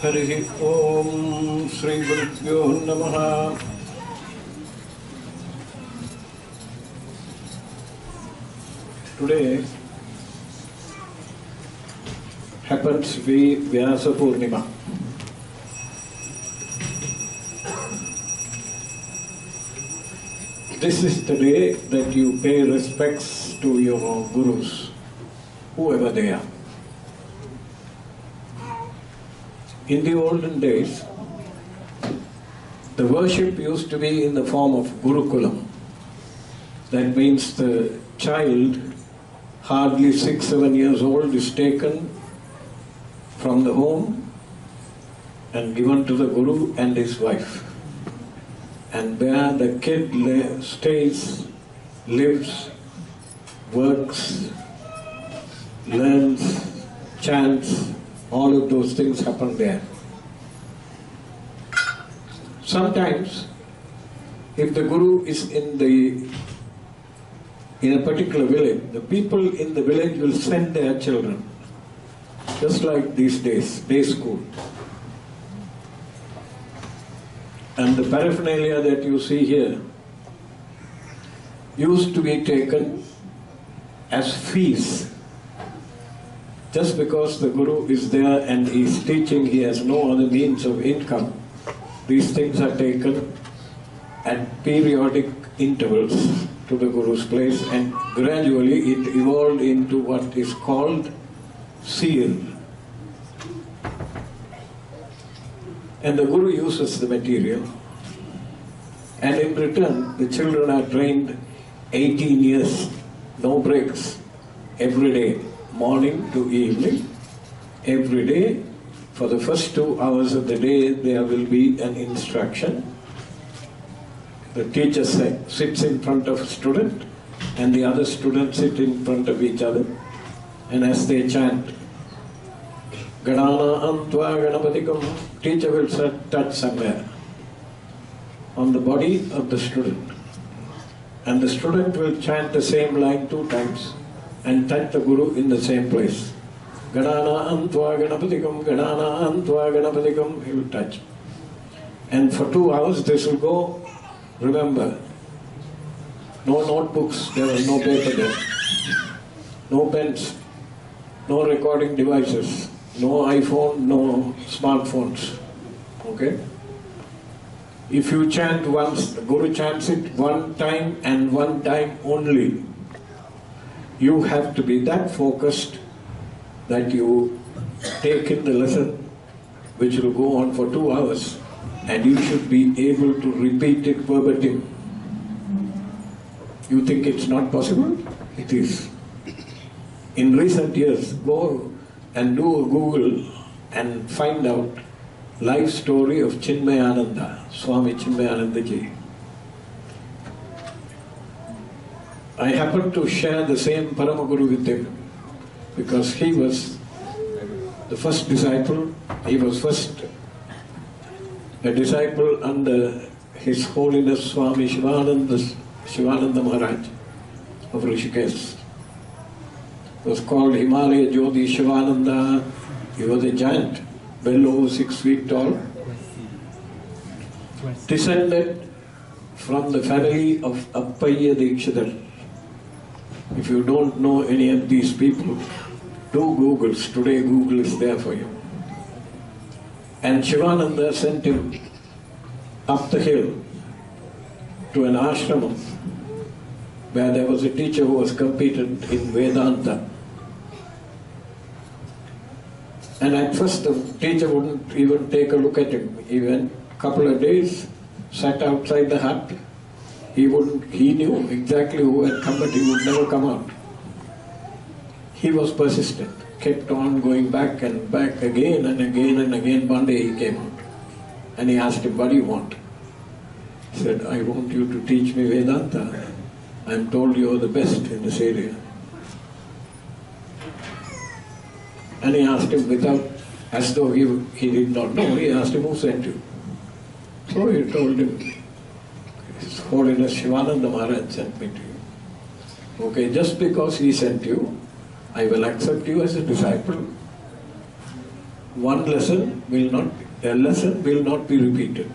Harihi Om Sri Vidya Namaha. Today happens to be Vidya Purnima. This is the day that you pay respects to your gurus, whoever they are. In the olden days, the worship used to be in the form of Gurukulam. That means the child, hardly 6-7 years old, is taken from the home and given to the Guru and his wife. And there the kid stays, lives, works, learns, chants. All of those things happen there. Sometimes, if the Guru is in a particular village, the people in the village will send their children, just like these days, day school. And the paraphernalia that you see here used to be taken as fees. Just because the Guru is there and he is teaching, he has no other means of income. These things are taken at periodic intervals to the Guru's place, and gradually it evolved into what is called seal. And the Guru uses the material, and in return the children are trained 18 years, no breaks, every day. Morning to evening, every day. For the first 2 hours of the day, there will be an instruction. The teacher sits in front of a student, and the other students sit in front of each other. And as they chant, Ganana Antva Ganapatikam, teacher will touch somewhere on the body of the student. And the student will chant the same line 2 times. And touch the Guru in the same place. Ganana Antva Ganapatikam, Ganana Antva Ganapatikam, he will touch. And for 2 hours this will go. Remember, no notebooks, there was no paper there. No pens, no recording devices, no iPhone, no smartphones. Okay? If you chant once, the Guru chants it 1 time and 1 time only. You have to be that focused that you take in the lesson, which will go on for 2 hours, and you should be able to repeat it verbatim. You think it's not possible? It is. In recent years, go and do a Google and find out life story of Chinmayananda, Swami Chinmayananda ji. I happened to share the same Paramaguru with him because he was the first disciple. He was first a disciple under His Holiness Swami Shivananda Maharaj of Rishikesh. It was called Himalaya Jyoti Shivananda. He was a giant, well over 6 feet tall, descended from the family of Aiya Dikshidhar. If you don't know any of these people, do Googles. Today Google is there for you. And Shivananda sent him up the hill to an ashram where there was a teacher who was competent in Vedanta. And at first the teacher wouldn't even take a look at him. He went a couple of days, sat outside the hut. He knew exactly who had come, but he would never come out. He was persistent, kept on going back and back again and again and again. One day he came out and he asked him, "What do you want?" He said, "I want you to teach me Vedanta. I'm told you're the best in this area." And he asked him as though he did not know, he asked him, "Who sent you?" So he told him, "His Holiness Shivananda Maharaj sent me to you." Okay, just because he sent you, I will accept you as a disciple. a lesson will not be repeated.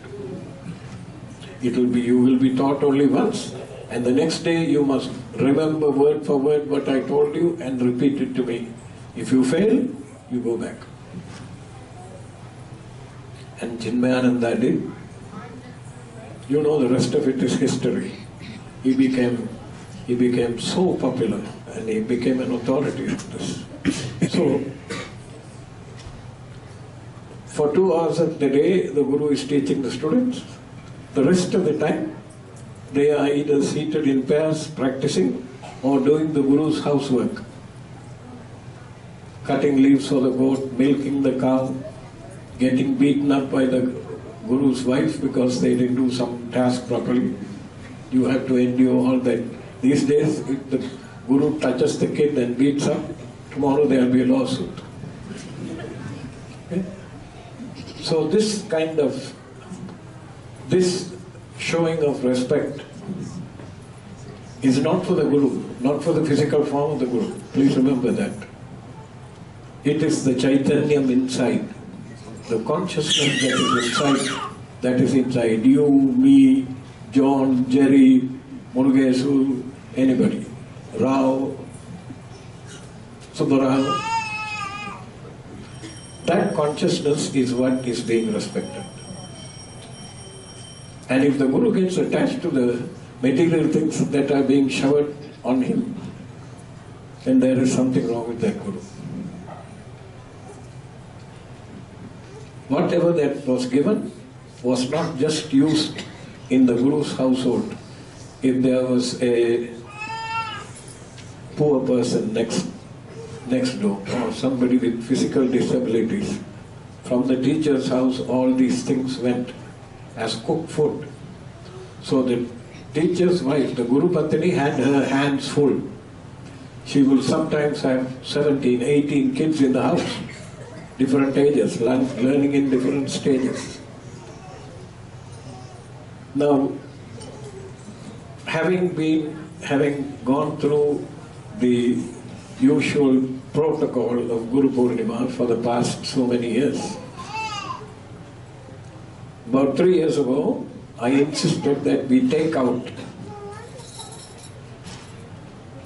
You will be taught only once, and the next day you must remember word for word what I told you and repeat it to me. If you fail, you go back. And Chinmayananda did. You know, the rest of it is history. He became so popular and he became an authority on this. So, for 2 hours of the day, the Guru is teaching the students. The rest of the time, they are either seated in pairs practicing or doing the Guru's housework. Cutting leaves for the goat, milking the cow, getting beaten up by the Guru's wife because they didn't do some task properly. You have to endure all that. These days, if the Guru touches the kid and beats up, tomorrow there will be a lawsuit. Okay? So this showing of respect is not for the Guru, not for the physical form of the Guru. Please remember that. It is the Chaitanyam inside, the consciousness that is inside. You, me, John, Jerry, Murugesu, anybody, Rao, Subbarao. That consciousness is what is being respected. And if the Guru gets attached to the material things that are being showered on him, then there is something wrong with that Guru. Whatever that was given was not just used in the Guru's household. If there was a poor person next door or somebody with physical disabilities, from the teacher's house all these things went as cooked food. So the teacher's wife, the Guru Patni, had her hands full. She will sometimes have 17, 18 kids in the house, different ages, learning in different stages. Now, having gone through the usual protocol of Guru Purnima for the past so many years, about 3 years ago, I insisted that we take out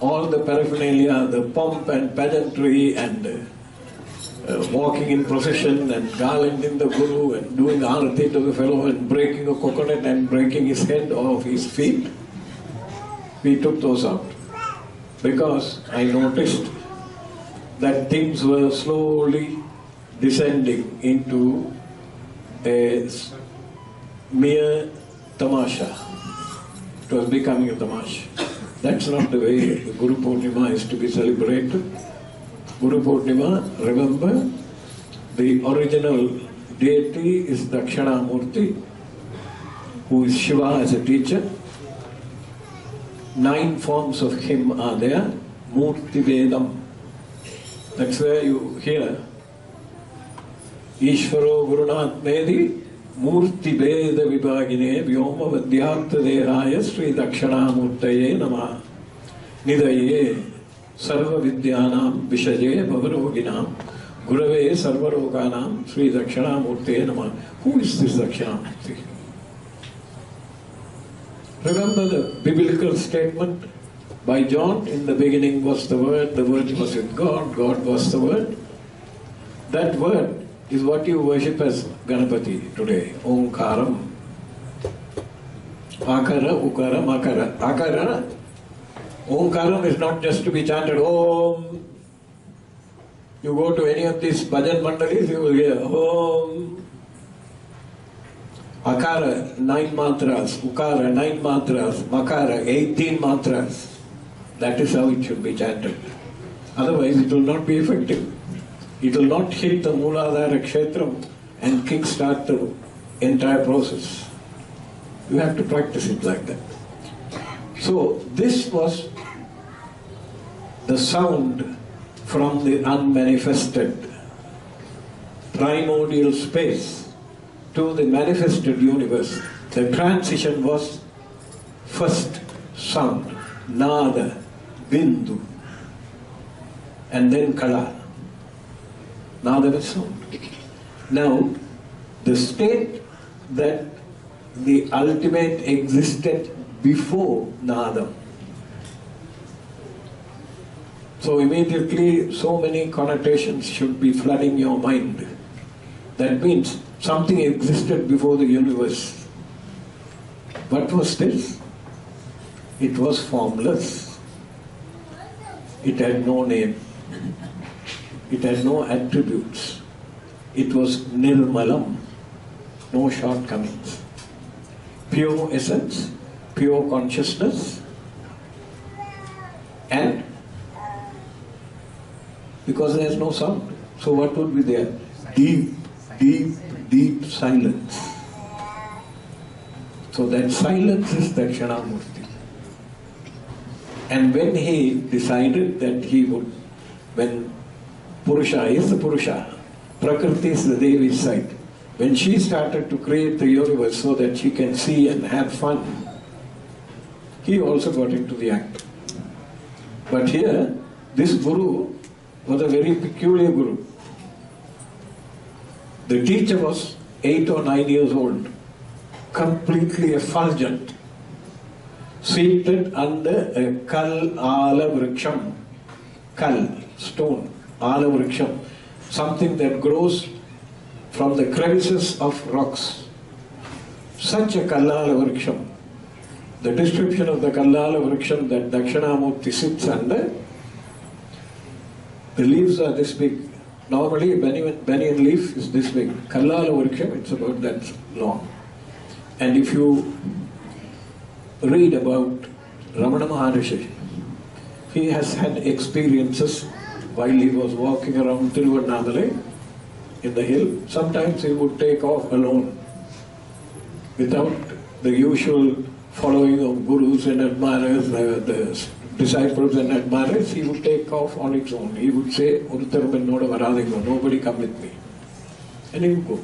all the paraphernalia, the pomp and pageantry and walking in procession and garlanding the Guru and doing arati to the fellow and breaking a coconut and breaking his head off his feet. We took those out because I noticed that things were slowly descending into a mere tamasha. It was becoming a tamasha. That's not the way Guru Purnima is to be celebrated. Guru Purnima, remember, the original deity is Dakshinamurthy, who is Siva as a teacher. 9 forms of him are there. Murti Vedam. That's where you hear Ishvaro Gurunath Medi Murti Veda Vibhagine Vyoma Vadyartha Dehaya Sri Dakshinamurtaye Namah Nidaye Sarva Vidyanam Vishaje Bhavaroginam Gurave Sarvaroganam Sri Dakshinamurtaye Namah. Who is this Dakshinamurthy? Remember the biblical statement by John, in the beginning was the Word was with God, God was the Word. That Word is what you worship as Ganapati today, Omkaram. Akara, Ukara, Makara. Akara, Omkaram is not just to be chanted Om. You go to any of these bhajan mandalis, you will hear Om. Akara, 9 mantras. Ukara, 9 mantras. Makara, 18 mantras. That is how it should be chanted. Otherwise, it will not be effective. It will not hit the Mooladhara Kshetram and kickstart the entire process. You have to practice it like that. So, this was the sound from the unmanifested primordial space to the manifested universe. The transition was first sound, nada, bindu, and then kala. Nada is sound. Now, the state that the ultimate existed before Nadam. So immediately so many connotations should be flooding your mind. That means something existed before the universe. What was this? It was formless. It had no name. It had no attributes. It was nirmalam, no shortcomings. Pure essence, pure consciousness, and because there is no sound, so what would be there? Deep, deep, deep silence. So that silence is Dakshinamurthy. And when he decided that he would, when Purusha is the Purusha, Prakriti is the Devi's side, when she started to create the universe so that she can see and have fun, he also got into the act. But here, this Guru was a very peculiar Guru. The teacher was 8 or 9 years old, completely effulgent, seated under a kal ala vriksham, kal, stone, ala vriksham, something that grows from the crevices of rocks. Such a kallala vriksham. The description of the kallala vriksham that Dakshinamurthy sits under, the leaves are this big. Normally banyan leaf is this big. Kallala vriksham, it's about that long. And if you read about Ramana Maharishi, he has had experiences while he was walking around Tiruvannamalai in the hill. Sometimes he would take off alone without the usual following of gurus and admirers, the disciples and admirers. He would take off on its own. He would say, nobody come with me. And he would go.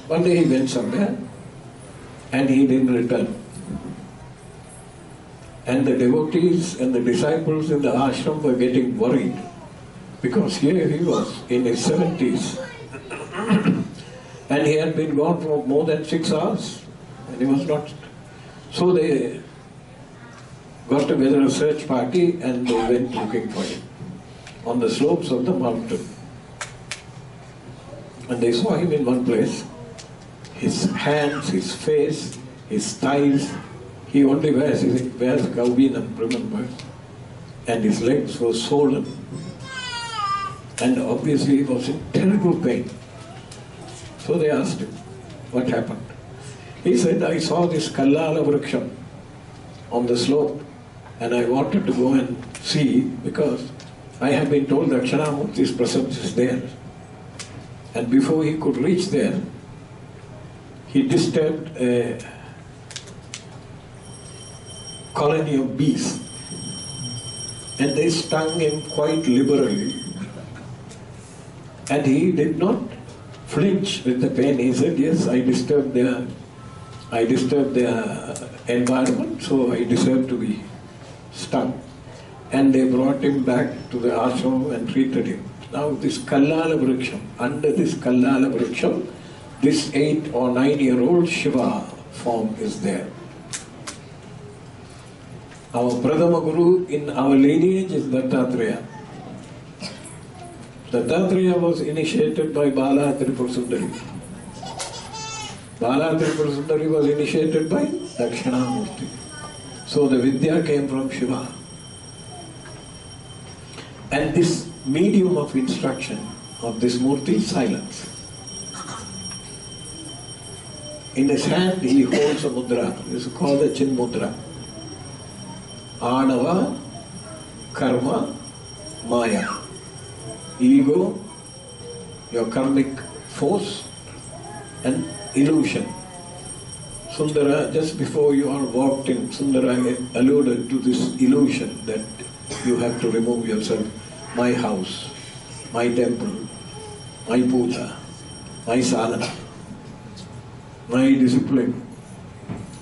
One day he went somewhere and he didn't return. And the devotees and the disciples in the ashram were getting worried, because here he was in his 70s and he had been gone for more than 6 hours and he was not. So they got together a search party and they went looking for him on the slopes of the mountain. And they saw him in one place. His hands, his face, his thighs, he only wears Gaubinam, remember? And his legs were swollen. And obviously he was in terrible pain. So they asked him, what happened? He said, I saw this Kallala Vriksham on the slope and I wanted to go and see because I have been told that Dakshinamurthy's presence is there. And before he could reach there, he disturbed a colony of bees and they stung him quite liberally. And he did not flinch with the pain. He said, yes, I disturbed their environment, so I deserve to be stung. And they brought him back to the ashram and treated him. Now this Kallala Vriksham, under this Kallala Vriksham, this 8 or 9-year-old Shiva form is there. Our Pradama Guru in our lineage is Dattatreya. Dattatreya was initiated by Bala Tripura Sundari. Bala Tripura Sundari was initiated by Dakshinamurthy. So the Vidya came from Shiva. And this medium of instruction of this Murti is silence. In his hand he holds a mudra. This is called the Chin Mudra. Anava, Karma, Maya. Ego, your karmic force, and illusion. Sundara, just before you all walked in, Sundara alluded to this illusion that you have to remove yourself. My house, my temple, my puja, my sadhana, my discipline.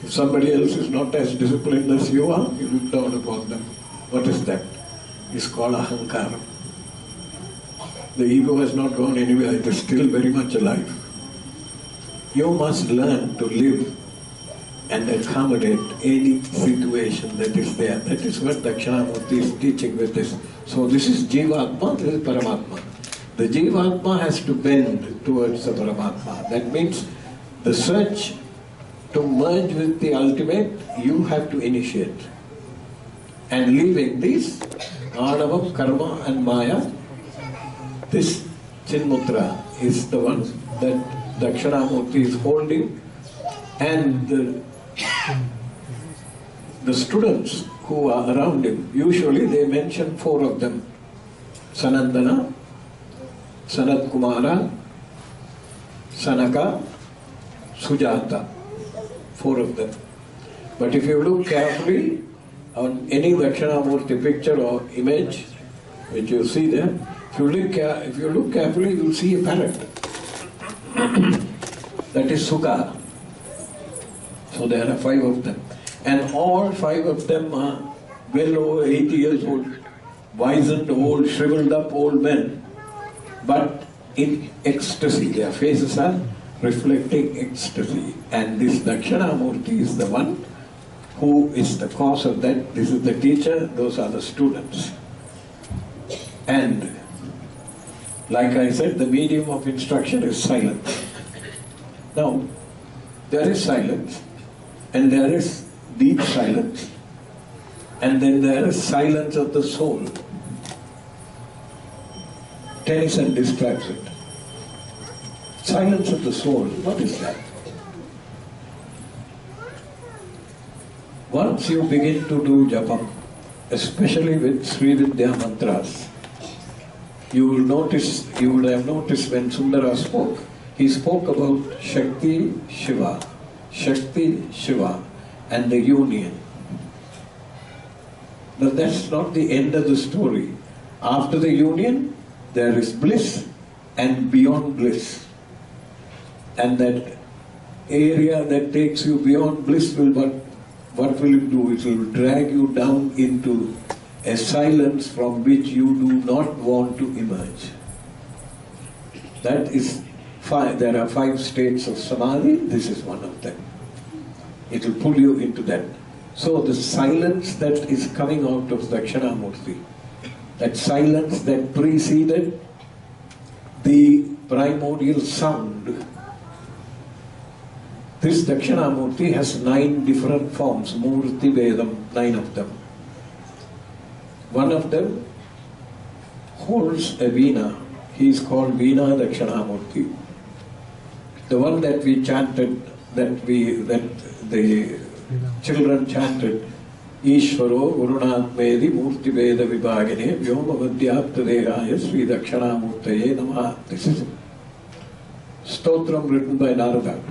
If somebody else is not as disciplined as you are, you look down upon them. What is that? It's called ahankara. The ego has not gone anywhere, it is still very much alive. You must learn to live and accommodate any situation that is there. That is what Dakshinamurthy is teaching with this. So this is Jivatma, this is Paramatma. The Jivatma has to bend towards the Paramatma. That means the search to merge with the ultimate, you have to initiate. And leaving this, Adavam, Karma and Maya, this Chinmutra is the one that Dakshinamurthy is holding, and the students who are around him, usually they mention 4 of them: Sanatana, Sanat Kumara, Sanaka, Sujata, 4 of them. But if you look carefully on any Dakshinamurthy picture or image which you see there, if you look carefully, you will see a parrot. That is Sukha. So there are 5 of them. And all 5 of them are well over 80 years old, wizened, old, shriveled up old men, but in ecstasy. Their faces are reflecting ecstasy. And this Dakshinamurthy is the one who is the cause of that. This is the teacher, those are the students. And like I said, the medium of instruction is silence. Now, there is silence, and there is deep silence, and then there is silence of the soul. Tennyson describes it. Silence of the soul, what is that? Once you begin to do japam, especially with Sri Vidya mantras, you would have noticed when Sundara spoke, he spoke about Shakti Shiva, and the union. Now that's not the end of the story. After the union, there is bliss and beyond bliss. And that area that takes you beyond bliss what will it do? It will drag you down into a silence from which you do not want to emerge. That is 5. There are 5 states of samadhi. This is one of them. It will pull you into that. So the silence that is coming out of Dakshinamurthy, that silence that preceded the primordial sound. This Dakshinamurthy has 9 different forms, Murti Vedam, 9 of them. One of them holds a veena. He is called Veena Dakshinamurthy. The one that we chanted, that the children chanted, Ishvaro Gurunatmedi Murti Veda Vibhagine Vyoma Vadyapta Dehaya Sri Dakshinamurtaye Namaha. This is stotram written by Narada.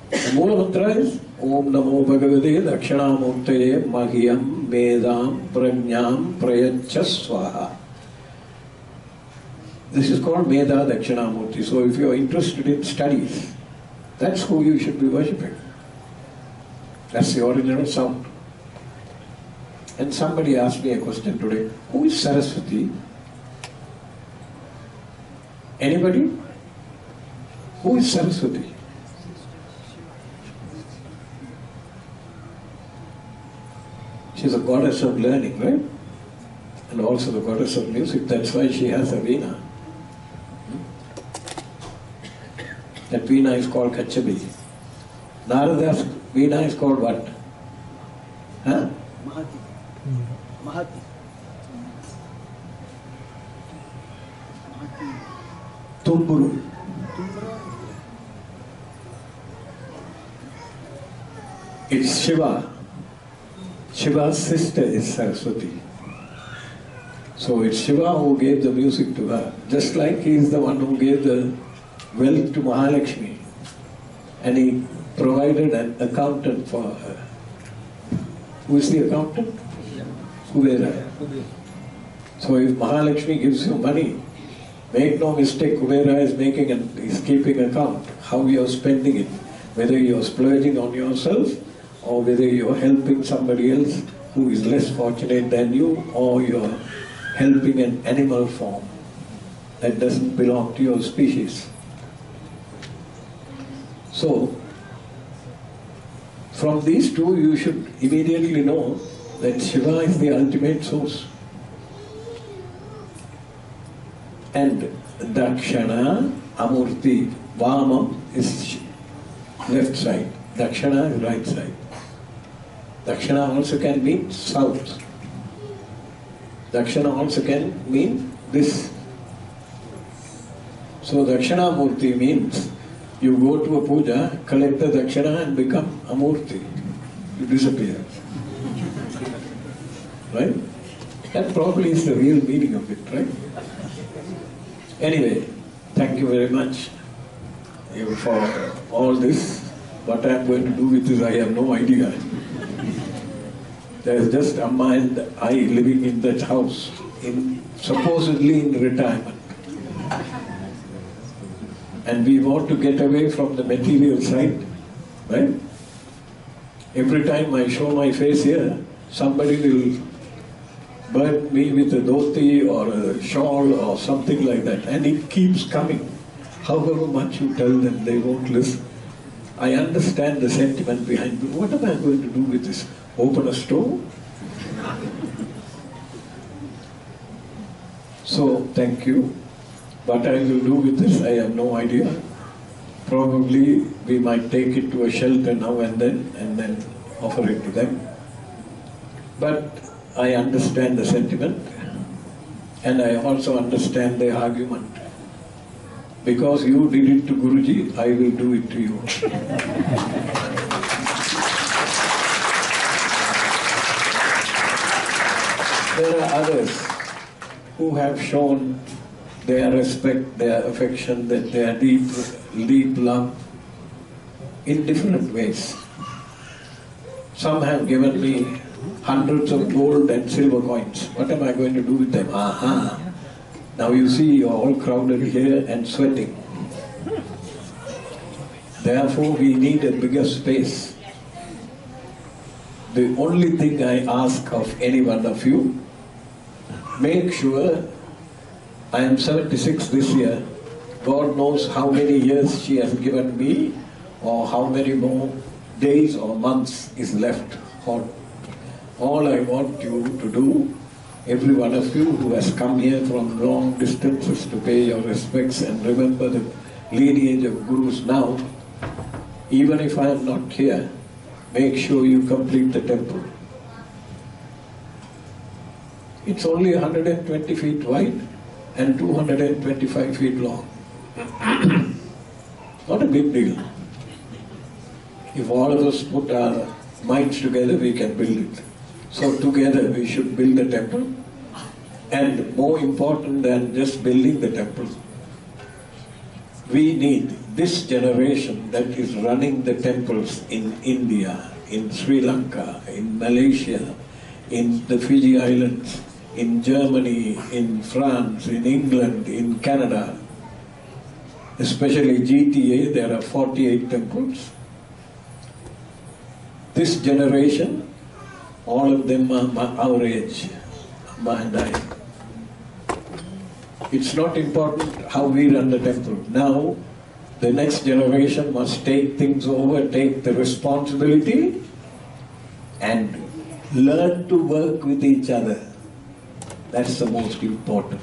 The Moola mantra is Om Namo Bhagavate Dakshinamurtaye Mahyam Medam Prajnam Prayacha Swaha. This is called Meda Dakshinamurthy. So if you are interested in studies, that's who you should be worshipping. That's the original sound. And somebody asked me a question today, who is Saraswati? Anybody? Who is Saraswati? She's a goddess of learning, right? And also the goddess of music. That's why she has a veena. That veena is called Kachabi. Narada's veena is called what? Huh? Mahati. Mahati. Tumburu. It's Shiva. Shiva's sister is Saraswati. So it's Shiva who gave the music to her. Just like he is the one who gave the wealth to Mahalakshmi. And he provided an accountant for her. Who is the accountant? Kubera. So if Mahalakshmi gives you money, make no mistake, Kubera is keeping account how you are spending it. Whether you are splurging on yourself or whether you are helping somebody else who is less fortunate than you, or you are helping an animal form. that doesn't belong to your species. So, from these two you should immediately know that Shiva is the ultimate source. And Dakshana, Amurti, Vamam is left side, Dakshana is right side. Dakshana also can mean south. Dakshana also can mean this. So Dakshinamurthy means you go to a puja, collect the Dakshana and become a Murti. You disappear. Right? That probably is the real meaning of it, right? Anyway, thank you very much for all this. What I am going to do with this, I have no idea. There is just Amma and I living in that house, supposedly in retirement. And we want to get away from the material side, right? Every time I show my face here, somebody will burn me with a dhoti or a shawl or something like that. And it keeps coming. However much you tell them, they won't listen. I understand the sentiment behind it. What am I going to do with this? Open a stove? So, thank you. What I will do with this, I have no idea. Probably we might take it to a shelter now and then offer it to them. But I understand the sentiment, and I also understand the argument. Because you did it to Guruji, I will do it to you. There are others who have shown their respect, their affection, their deep love in different ways. Some have given me hundreds of gold and silver coins. What am I going to do with them? Aha! Now you see, you're all crowded here and sweating. Therefore, we need a bigger space. The only thing I ask of any one of you, make sure, I am 76 this year, God knows how many years she has given me, or how many more days or months is left. All I want you to do, every one of you who has come here from long distances to pay your respects and remember the lineage of Gurus now, even if I am not here, make sure you complete the temple. It's only 120 feet wide and 225 feet long. Not a big deal. If all of us put our minds together, we can build it. So together we should build the temple. And more important than just building the temple, we need this generation that is running the temples in India, in Sri Lanka, in Malaysia, in the Fiji Islands, in Germany, in France, in England, in Canada, especially GTA, there are 48 temples. This generation, all of them are our age, Amma and I. It's not important how we run the temple. Now, the next generation must take things over, take the responsibility, and learn to work with each other. That's the most important.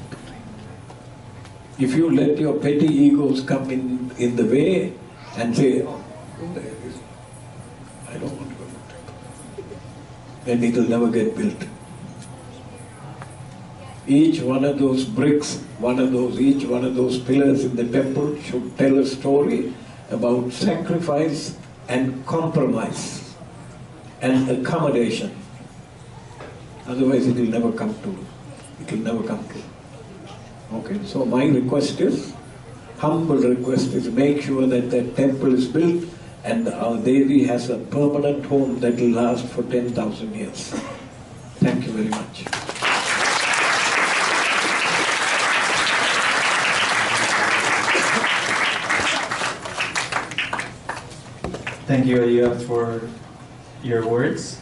If you let your petty egos come in the way and say, oh, I don't want to go to the temple, then it will never get built. Each one of those bricks, each one of those pillars in the temple should tell a story about sacrifice and compromise and accommodation. Otherwise it will never come to. Okay, so my request is, humble request is, make sure that the temple is built and our Devi has a permanent home that will last for 10,000 years. Thank you very much. Thank you, Aiya, for your words.